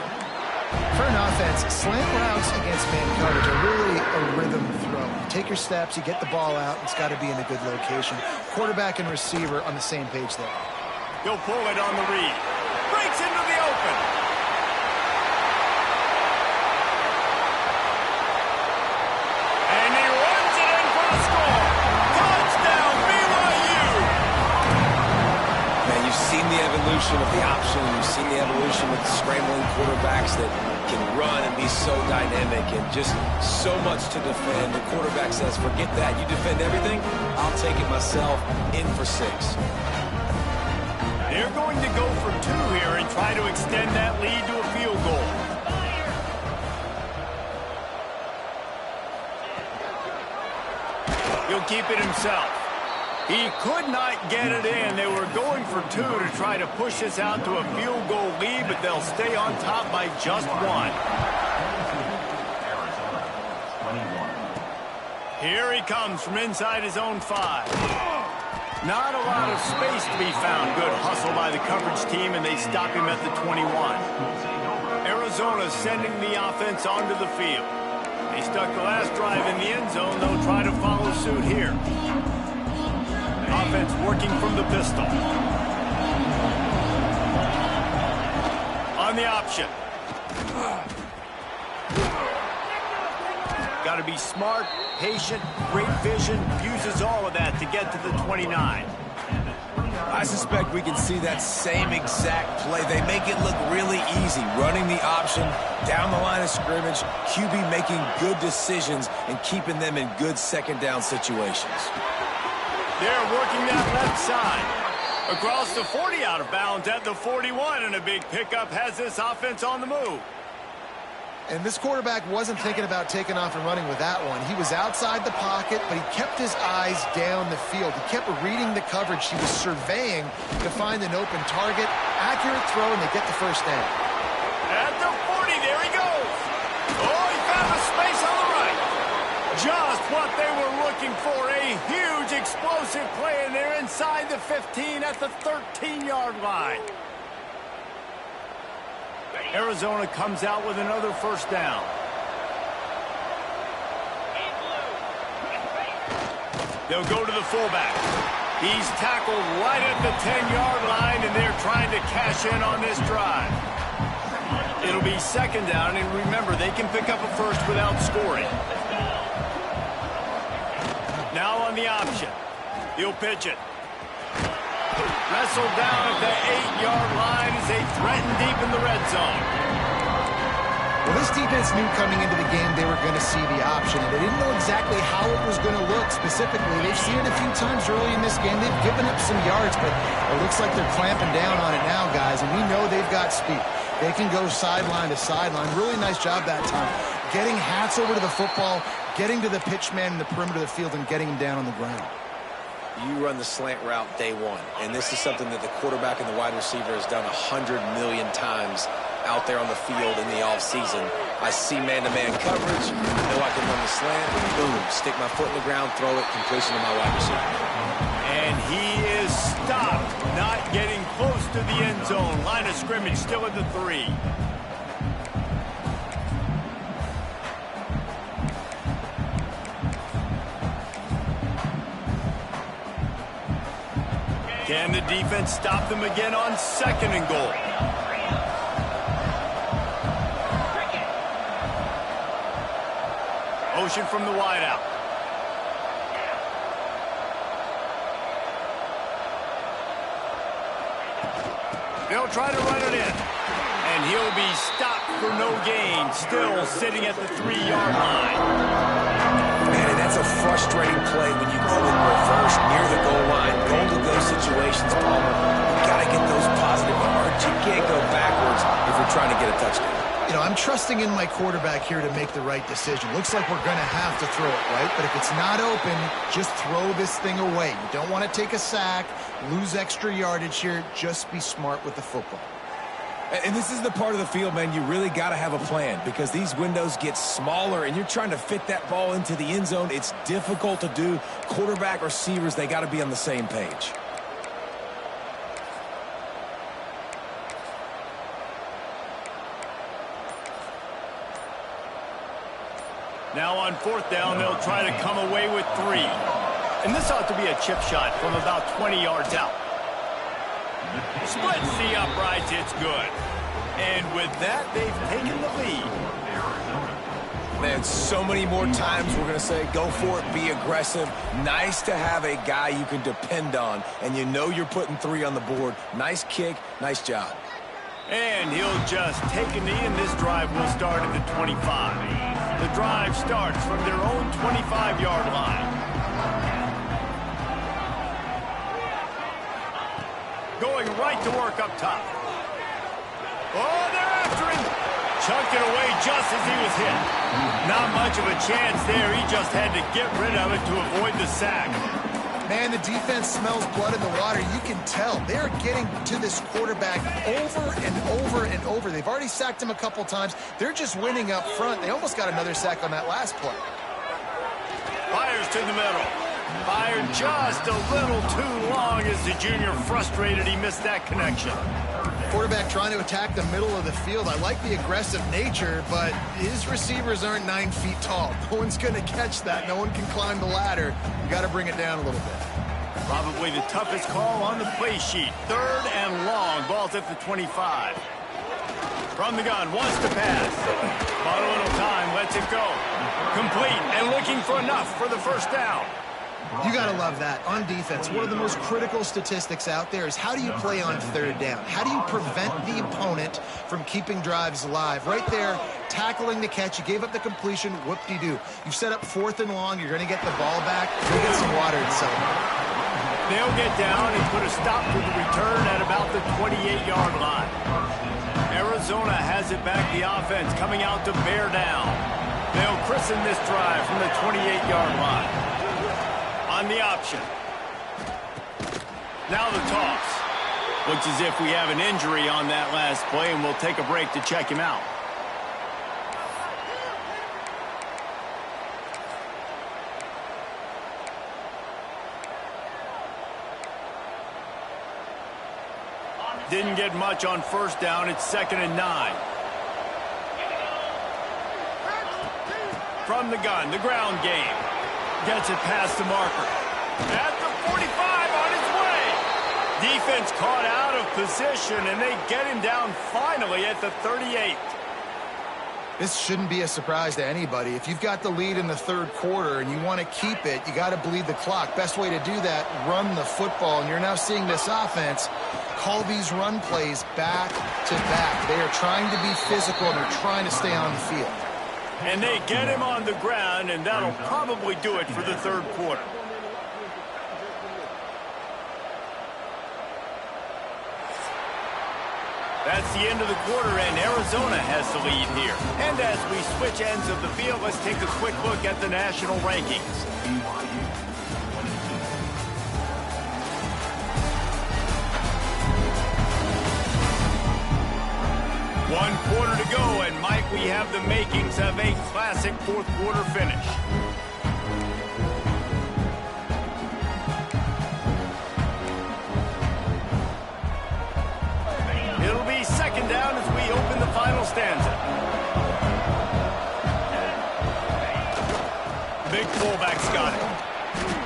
For an offense, slant routes against man coverage are really a rhythm throw. You take your steps, you get the ball out, it's got to be in a good location. Quarterback and receiver on the same page there. He'll pull it on the read. Breaks into the open. And he runs it in for the score. Touchdown, BYU. Man, you've seen the evolution of the option. You've seen the evolution of the scrambling quarterbacks that can run and be so dynamic and just so much to defend. The quarterback says, forget that. You defend everything, I'll take it myself. In for 6. They're going to go for 2 here and try to extend that lead to a field goal. He'll keep it himself. He could not get it in. They were going for 2 to try to push this out to a field goal lead, but they'll stay on top by just 1. Here he comes from inside his own 5. Not a lot of space to be found. Good hustle by the coverage team, and they stop him at the 21. Arizona sending the offense onto the field. They stuck the last drive in the end zone. They'll try to follow suit here. Offense working from the pistol. On the option. Got to be smart, patient, great vision, uses all of that to get to the 29. I suspect we can see that same exact play. They make it look really easy, running the option down the line of scrimmage, QB making good decisions and keeping them in good second down situations. They're working that left side. Across the 40, out of bounds at the 41, and a big pickup has this offense on the move. And this quarterback wasn't thinking about taking off and running with that one. He was outside the pocket, but he kept his eyes down the field. He kept reading the coverage. He was surveying to find an open target. Accurate throw, and they get the first down. At the 40, there he goes. Oh, he found a space on the right. Just what they were looking for. A huge explosive play, and they're inside the 15 at the 13-yard line. Arizona comes out with another first down. They'll go to the fullback. He's tackled right at the 10-yard line, and they're trying to cash in on this drive. It'll be second down, and remember, they can pick up a first without scoring. Now on the option. He'll pitch it. Wrestled down at the 8-yard line as they threaten deep in the red zone. Well, this defense knew coming into the game they were going to see the option, and they didn't know exactly how it was going to look specifically. They've seen it a few times early in this game. They've given up some yards, but it looks like they're clamping down on it now, guys, and we know they've got speed. They can go sideline to sideline. Really nice job that time. Getting Hats over to the football, getting to the pitch man in the perimeter of the field, and getting him down on the ground. You run the slant route day 1, and this is something that the quarterback and the wide receiver has done 100 million times out there on the field in the offseason. I see man-to-man coverage, know I can run the slant, boom, stick my foot in the ground, throw it, completion to my wide receiver. And he is stopped, not getting close to the end zone. Line of scrimmage still at the 3. Can the defense stop them again on 2nd and goal? Motion from the wideout. They'll try to run it in. And he'll be stopped for no gain. Still sitting at the 3-yard line. Man, that's a frustrating play when you go in reverse near the goal line. Goal-to-go situations, Palmer. You got to get those positive yards. You can't go backwards if you're trying to get a touchdown. You know, I'm trusting in my quarterback here to make the right decision. Looks like we're going to have to throw it, right? But if it's not open, just throw this thing away. You don't want to take a sack, lose extra yardage here. Just be smart with the football. And this is the part of the field, man, you really got to have a plan because these windows get smaller and you're trying to fit that ball into the end zone. It's difficult to do. Quarterback, receivers, they got to be on the same page. Now on 4th down, they'll try to come away with 3. And this ought to be a chip shot from about 20 yards out. Splits the uprights, it's good. And with that, they've taken the lead. Man, so many more times we're going to say, go for it, be aggressive. Nice to have a guy you can depend on, and you know you're putting 3 on the board. Nice kick, nice job. And he'll just take a knee, and this drive will start at the 25. The drive starts from their own 25-yard line. Going right to work up top. Oh, they're after him. Chucked it away just as he was hit. Not much of a chance there. He just had to get rid of it to avoid the sack. Man, the defense smells blood in the water. You can tell. They're getting to this quarterback over and over and over. They've already sacked him a couple times. They're just winning up front. They almost got another sack on that last play. Fires to the middle. Fired just a little too long as the junior frustrated he missed that connection. Quarterback trying to attack the middle of the field. I like the aggressive nature, but his receivers aren't 9 feet tall. No one's going to catch that. No one can climb the ladder. You got to bring it down a little bit. Probably the toughest call on the play sheet. 3rd and long. Ball's at the 25. From the gun, wants to pass. Bought a little time, lets it go. Complete and looking for enough for the 1st down. You got to love that. On defense, one of the most critical statistics out there is how do you play on 3rd down? How do you prevent the opponent from keeping drives alive? Right there, tackling the catch. You gave up the completion. Whoop-de-doo. You've set up 4th and long. You're going to get the ball back. Go get some water and celebrate. They'll get down and put a stop to the return at about the 28-yard line. Arizona has it back. The offense coming out to bear down. They'll christen this drive from the 28-yard line. On the option. Now the toss. Looks as if we have an injury on that last play, and we'll take a break to check him out. Didn't get much on 1st down. It's 2nd and 9. From the gun, the ground game. Gets it past the marker. At the 45 on his way. Defense caught out of position, and they get him down finally at the 38. This shouldn't be a surprise to anybody. If you've got the lead in the 3rd quarter and you want to keep it, you got to bleed the clock. Best way to do that, run the football. And you're now seeing this offense call these run plays back to back. They are trying to be physical, and they're trying to stay on the field. And they get him on the ground, and that'll probably do it for the 3rd quarter. That's the end of the quarter, and Arizona has the lead here. And as we switch ends of the field, let's take a quick look at the national rankings. One quarter to go, and Mike, we have the makings of a classic 4th quarter finish. final stanza. Big fullback's got it.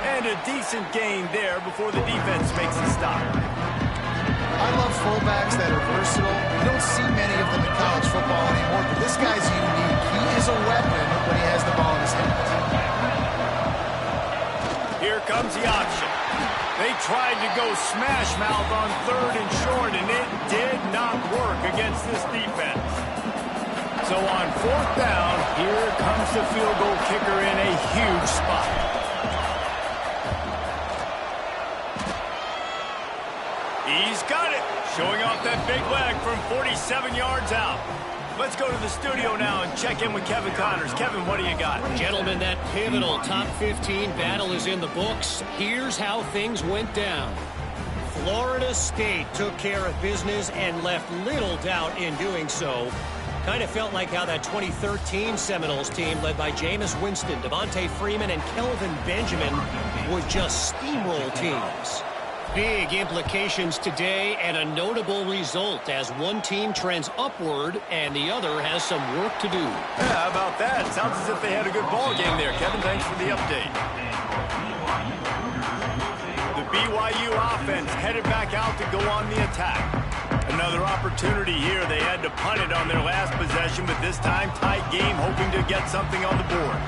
And a decent gain there before the defense makes a stop. I love fullbacks that are versatile. You don't see many of them in college football anymore, but this guy's unique. He is a weapon when he has the ball in his hands. Here comes the option. They tried to go smash mouth on 3rd and short, and it did not work against this defense. So on 4th down, here comes the field goal kicker in a huge spot. He's got it, showing off that big leg from 47 yards out. Let's go to the studio now and check in with Kevin Connors. Kevin, what do you got? Gentlemen, that pivotal top 15 battle is in the books. Here's how things went down. Florida State took care of business and left little doubt in doing so. Kind of felt like how that 2013 Seminoles team led by Jameis Winston, Devontae Freeman, and Kelvin Benjamin would just steamroll teams. Big implications today and a notable result as one team trends upward and the other has some work to do. Yeah, how about that? Sounds as if they had a good ball game there. Kevin, thanks for the update. The BYU offense headed back out to go on the attack. Another opportunity here. They had to punt it on their last possession, but this time tight game, hoping to get something on the board.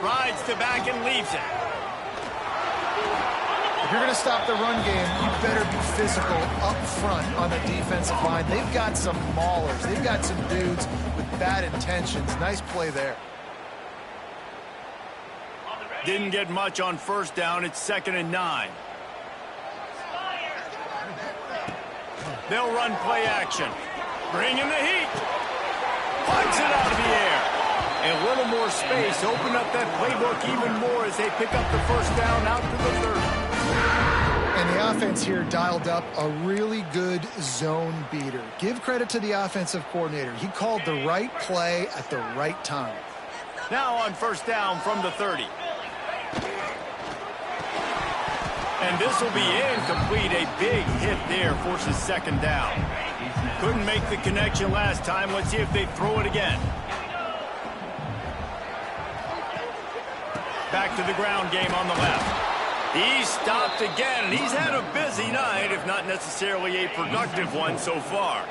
Rides to back and leaves it. If you're going to stop the run game, you better be physical up front on the defensive line. They've got some maulers. They've got some dudes with bad intentions. Nice play there. Didn't get much on 1st down. It's 2nd and 9. They'll run play action. Bring in the heat. Punts it out of the air. And a little more space. Open up that playbook even more as they pick up the 1st down out to the 30. And the offense here dialed up a really good zone beater. Give credit to the offensive coordinator. He called the right play at the right time. Now on 1st down from the 30. And this will be incomplete. A big hit there forces 2nd down. Couldn't make the connection last time. Let's see if they throw it again. Back to the ground game on the left. He's stopped again. He's had a busy night, if not necessarily a productive one so far.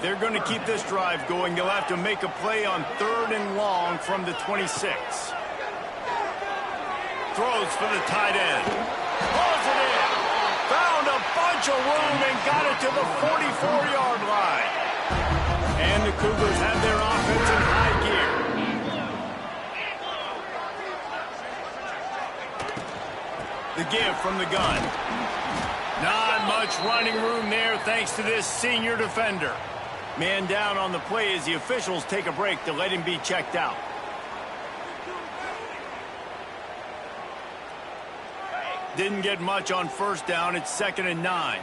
They're going to keep this drive going. They'll have to make a play on 3rd and long from the 26. Throws for the tight end. Pulls it in. Found a bunch of room and got it to the 44-yard line. And the Cougars have their offense in high gear. The give from the gun. Not much running room there thanks to this senior defender. Man down on the play as the officials take a break to let him be checked out. Didn't get much on 1st down. It's 2nd and 9.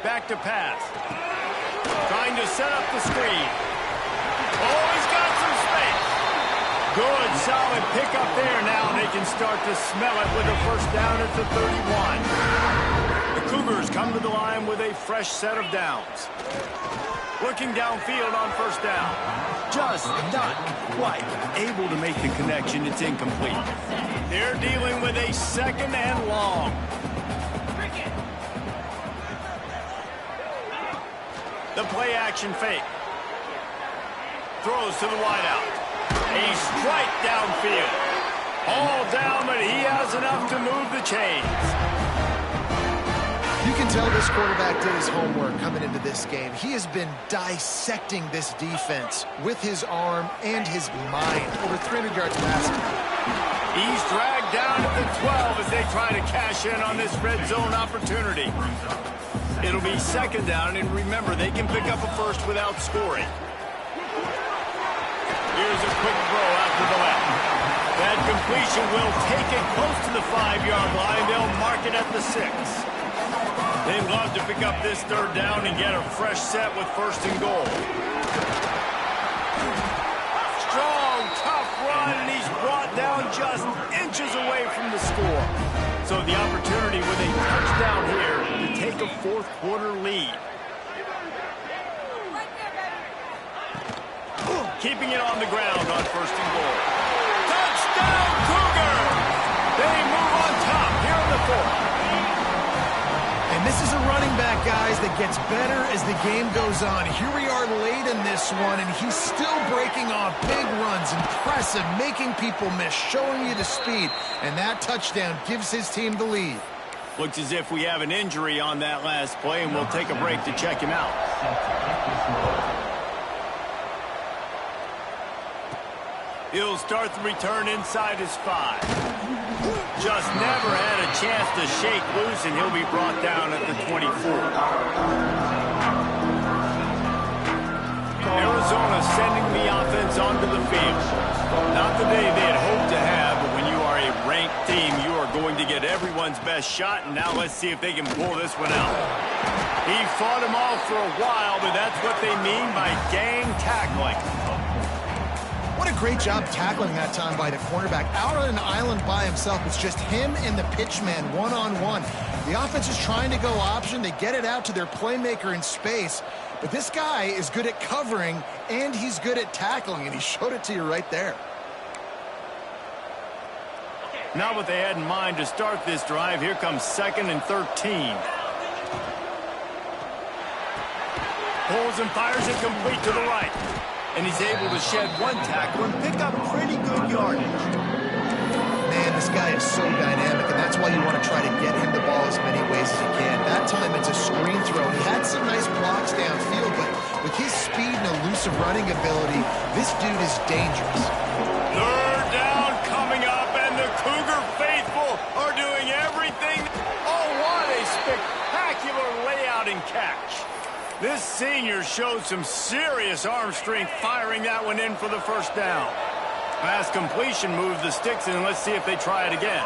Back to pass. Trying to set up the screen. Oh, he's got some space. Good, solid pickup there now. They can start to smell it with a 1st down at the 31. The Cougars come to the line with a fresh set of downs. Looking downfield on 1st down. Just not quite able to make the connection. It's incomplete. They're dealing with a 2nd and long. The play action fake. Throws to the wideout. A strike downfield. All down, but he has enough to move the chains. You can tell this quarterback did his homework coming into this game. He has been dissecting this defense with his arm and his mind. Over 300 yards passing. He's dragged down at the 12 as they try to cash in on this red zone opportunity. It'll be 2nd down, and remember, they can pick up a 1st without scoring. Here's a quick throw out to the left. That completion will take it close to the 5-yard line. They'll mark it at the 6. They'd love to pick up this 3rd down and get a fresh set with 1st and goal. Strong, tough run, and he's brought down just inches away from the score. So the opportunity with a touchdown here to take a fourth quarter lead. Keeping it on the ground on first and goal. Touchdown, Cougar! They move on top here in the fourth. And this is a running back, guys, that gets better as the game goes on. Here we are late in this one, and he's still breaking off big runs, impressive, making people miss, showing you the speed. And that touchdown gives his team the lead. Looks as if we have an injury on that last play, and we'll take a break to check him out. He'll start the return inside his 5. Just never had a chance to shake loose, and he'll be brought down at the 24. Arizona sending the offense onto the field. Not the day they had hoped to have, but when you are a ranked team, you are going to get everyone's best shot, and now let's see if they can pull this one out. He fought them off for a while, but that's what they mean by gang tackling. What a great job tackling that time by the cornerback. Out on an island by himself. It's just him and the pitchman one-on-one. The offense is trying to go option. They get it out to their playmaker in space. But this guy is good at covering, and he's good at tackling, and he showed it to you right there. Not what they had in mind to start this drive. Here comes 2nd and 13. Pulls and fires it complete to the right. And he's able to shed one tackle and pick up pretty good yardage. Man, this guy is so dynamic, and that's why you want to try to get him the ball as many ways as you can. That time it's a screen throw. He had some nice blocks downfield, but with his speed and elusive running ability, this dude is dangerous. Third down coming up, and the Cougar faithful are doing everything. Oh, what a spectacular layout and catch. This senior showed some serious arm strength firing that one in for the first down. Pass completion moves the sticks, and let's see if they try it again.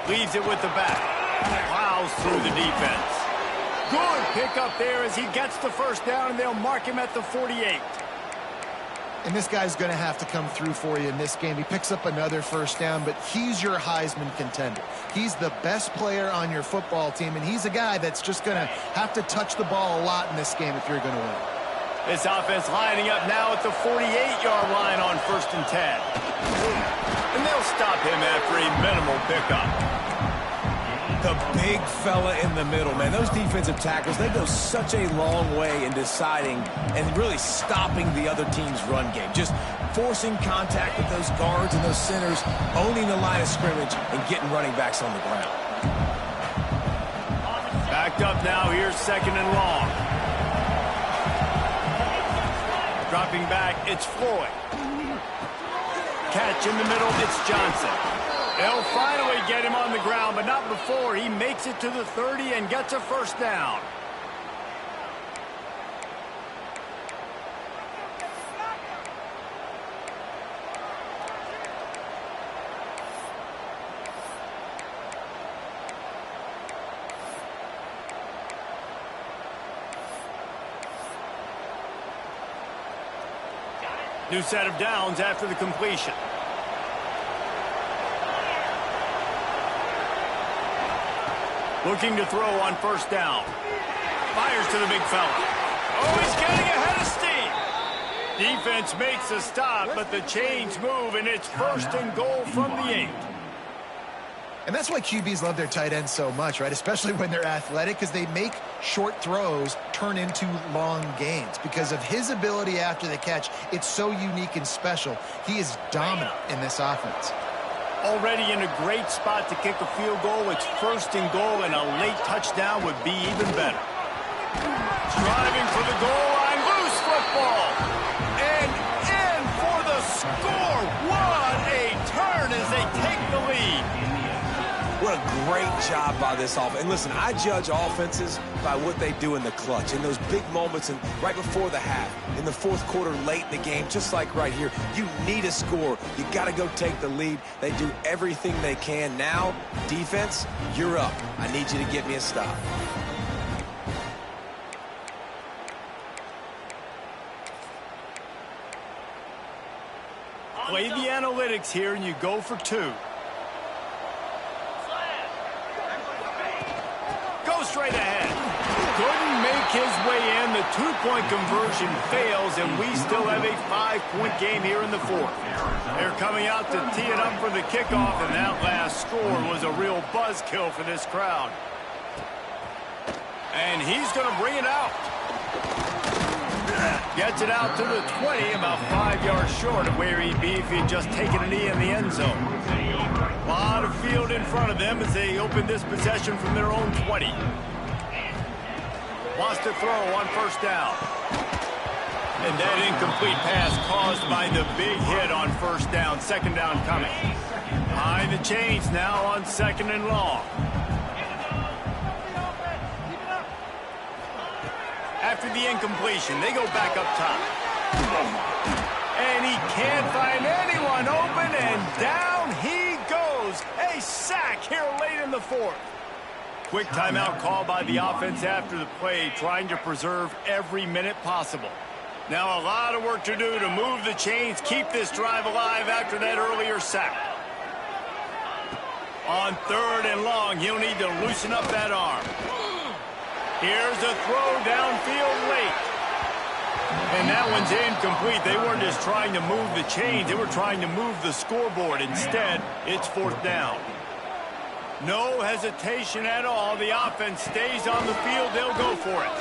Leaves it with the back. Plows through the defense. Good pickup there as he gets the first down, and they'll mark him at the 48. And this guy's going to have to come through for you in this game. He picks up another first down, but he's your Heisman contender. He's the best player on your football team, and he's a guy that's just going to have to touch the ball a lot in this game if you're going to win. This offense lining up now at the 48-yard line on 1st and 10. And they'll stop him after a minimal pickup. The big fella in the middle, man. Those defensive tackles, they go such a long way in deciding and really stopping the other team's run game. Just forcing contact with those guards and those centers, owning the line of scrimmage, and getting running backs on the ground. Backed up now, here's 2nd and long. Dropping back, it's Floyd. Catch in the middle, it's Johnson. They'll finally get him on the ground, but not before he makes it to the 30 and gets a first down. New set of downs after the completion. Looking to throw on 1st down. Fires to the big fella. Oh, he's getting ahead of steam. Defense makes a stop, but the chains move, and it's 1st and goal from the 8. And that's why QBs love their tight ends so much, right? Especially when they're athletic, because they make short throws turn into long gains. Because of his ability after the catch, it's so unique and special. He is dominant in this offense. Already in a great spot to kick a field goal. It's 1st and goal, and a late touchdown would be even better. Driving for the goal line, loose football. And in for the score. What a turn as they take the lead. What a great job by this offense. And listen, I judge offenses by what they do in the clutch, in those big moments and right before the half, in the 4th quarter, late in the game, just like right here. You need a score. You got to go take the lead. They do everything they can. Now, defense, you're up. I need you to get me a stop. Play the analytics here, and you go for 2. goes straight ahead. Couldn't make his way in. The two-point conversion fails, and we still have a 5-point game here in the fourth. They're coming out to tee it up for the kickoff, and that last score was a real buzzkill for this crowd. And he's going to bring it out. Gets it out to the 20, about 5 yards short of where he'd be if he'd just taken a knee in the end zone. A lot of field in front of them as they open this possession from their own 20. Wants to throw on first down. And that incomplete pass caused by the big hit on first down. Second down coming. Behind the chains now on second and long. After the incompletion, they go back up top. And he can't find anyone open, and down he goes. A sack here late in the fourth. Quick timeout call by the offense after the play, trying to preserve every minute possible. Now a lot of work to do to move the chains, keep this drive alive after that earlier sack. On third and long, he'll need to loosen up that arm. Here's a throw downfield late. And that one's incomplete. They weren't just trying to move the chains, they were trying to move the scoreboard. Instead, it's fourth down. No hesitation at all. The offense stays on the field. They'll go for it.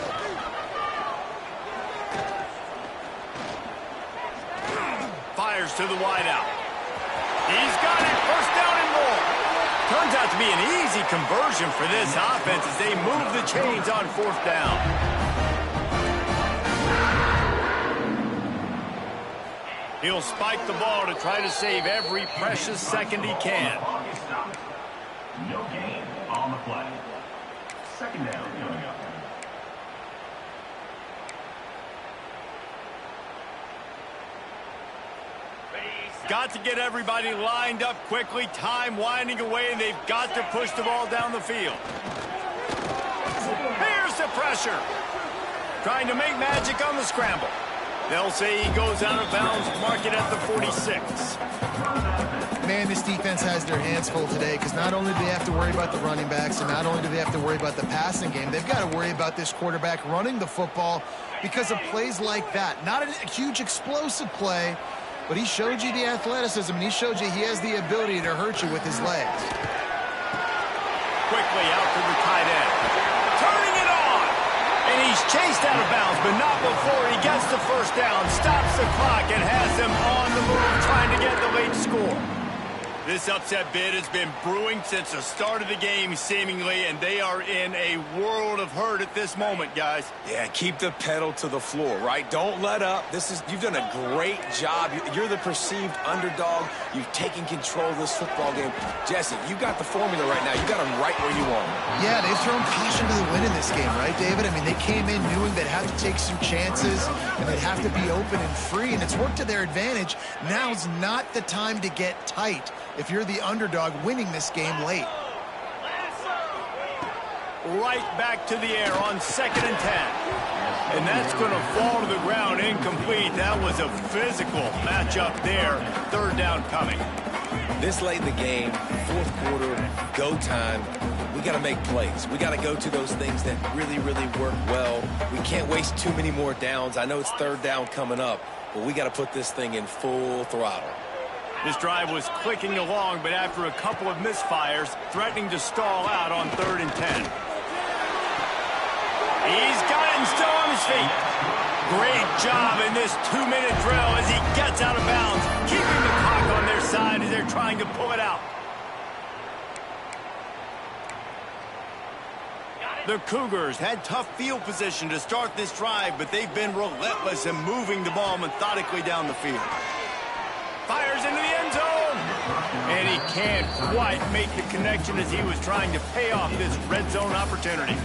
Fires to the wideout. He's got it. First down and more. Turns out to be an easy conversion for this offense as they move the chains on fourth down. He'll spike the ball to try to save every precious second he can. No gain on the play. Second down coming up. Got to get everybody lined up quickly. Time winding away, and they've got to push the ball down the field. Here's the pressure. Trying to make magic on the scramble. They'll say he goes out of bounds, mark it at the 46. Man, this defense has their hands full today because not only do they have to worry about the running backs and not only do they have to worry about the passing game, they've got to worry about this quarterback running the football because of plays like that. Not a huge explosive play, but he showed you the athleticism, and he showed you he has the ability to hurt you with his legs. Quickly out to the tight end. Turning it on! And he's chased out of bounds, but not before he gets the first down, stops the clock, and has them on the move trying to get the late score. This upset bid has been brewing since the start of the game, seemingly, and they are in a world of hurt at this moment, guys. Yeah, keep the pedal to the floor, right? Don't let up. You've done a great job. You're the perceived underdog. You've taken control of this football game. Jesse, you got the formula right now. You got them right where you want them. Yeah, they've thrown caution to the wind in this game, right, David? I mean, they came in knowing they'd have to take some chances, and they'd have to be open and free, and it's worked to their advantage. Now's not the time to get tight if you're the underdog winning this game late. Right back to the air on 2nd and 10. And that's going to fall to the ground incomplete. That was a physical matchup there. Third down coming. This late in the game, fourth quarter, go time, we got to make plays. We got to go to those things that really, really work well. We can't waste too many more downs. I know it's third down coming up, but we got to put this thing in full throttle. This drive was clicking along, but after a couple of misfires, threatening to stall out on 3rd and 10. He's got it and still on his feet. Great job in this 2-minute drill as he gets out of bounds, keeping the clock on their side as they're trying to pull it out. The Cougars had tough field position to start this drive, but they've been relentless in moving the ball methodically down the field. Fires into the end zone. And he can't quite make the connection as he was trying to pay off this red zone opportunity.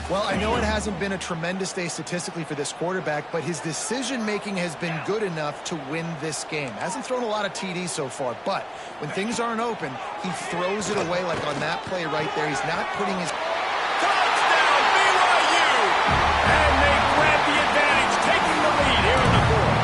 Well, I know it hasn't been a tremendous day statistically for this quarterback, but his decision-making has been good enough to win this game. Hasn't thrown a lot of TDs so far, but when things aren't open, he throws it away like on that play right there. He's not putting his... Touchdown, BYU! And they grab the advantage, taking the lead here in the fourth.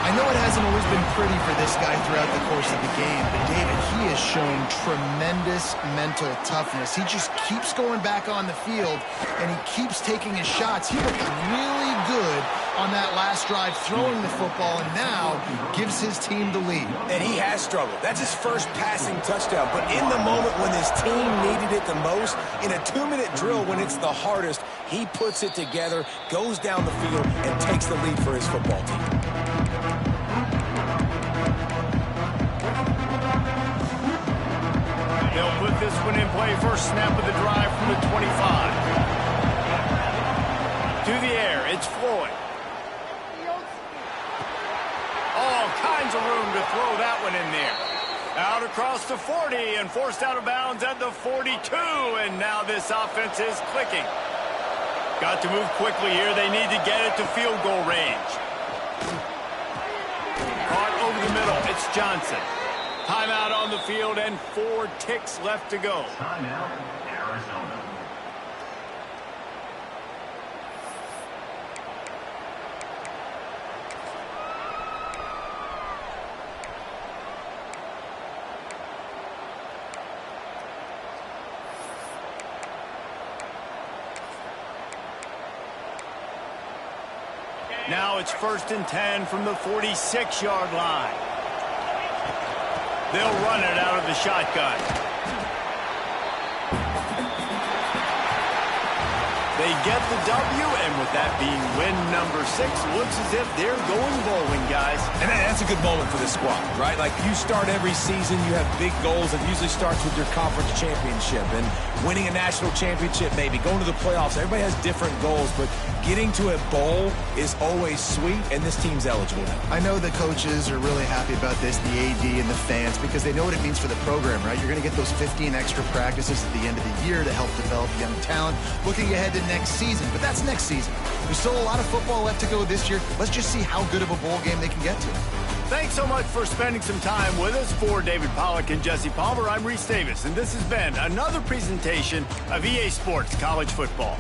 I know it hasn't always been pretty for this guy throughout the course of the game, but David, he has shown tremendous mental toughness. He just keeps going back on the field, and he keeps taking his shots. He looked really good on that last drive throwing the football, and now gives his team the lead. And he has struggled. That's his first passing touchdown. But in the moment when his team needed it the most, in a 2-minute drill when it's the hardest, he puts it together, goes down the field, and takes the lead for his football team. They'll put this one in play. First snap of the drive from the 25. To the air, it's Floyd. All kinds of room to throw that one in there. Out across the 40 and forced out of bounds at the 42. And now this offense is clicking. Got to move quickly here. They need to get it to field goal range. Caught over the middle. It's Johnson. Timeout on the field and 4 ticks left to go. Timeout, Arizona. Now it's 1st and 10 from the 46-yard line. They'll run it out of the shotgun. They get the W, and with that being win number 6, looks as if they're going bowling, guys. And that's a good moment for this squad, right? Like, you start every season, you have big goals. It usually starts with your conference championship and winning a national championship, maybe going to the playoffs. Everybody has different goals, but getting to a bowl is always sweet, and this team's eligible now. I know the coaches are really happy about this, the AD and the fans, because they know what it means for the program, right? You're going to get those 15 extra practices at the end of the year to help develop young talent. Looking ahead to next season, but that's next season. There's still a lot of football left to go this year. Let's just see how good of a bowl game they can get to. Thanks so much for spending some time with us. For David Pollack and Jesse Palmer, I'm Reese Davis, and this has been another presentation of EA Sports College Football.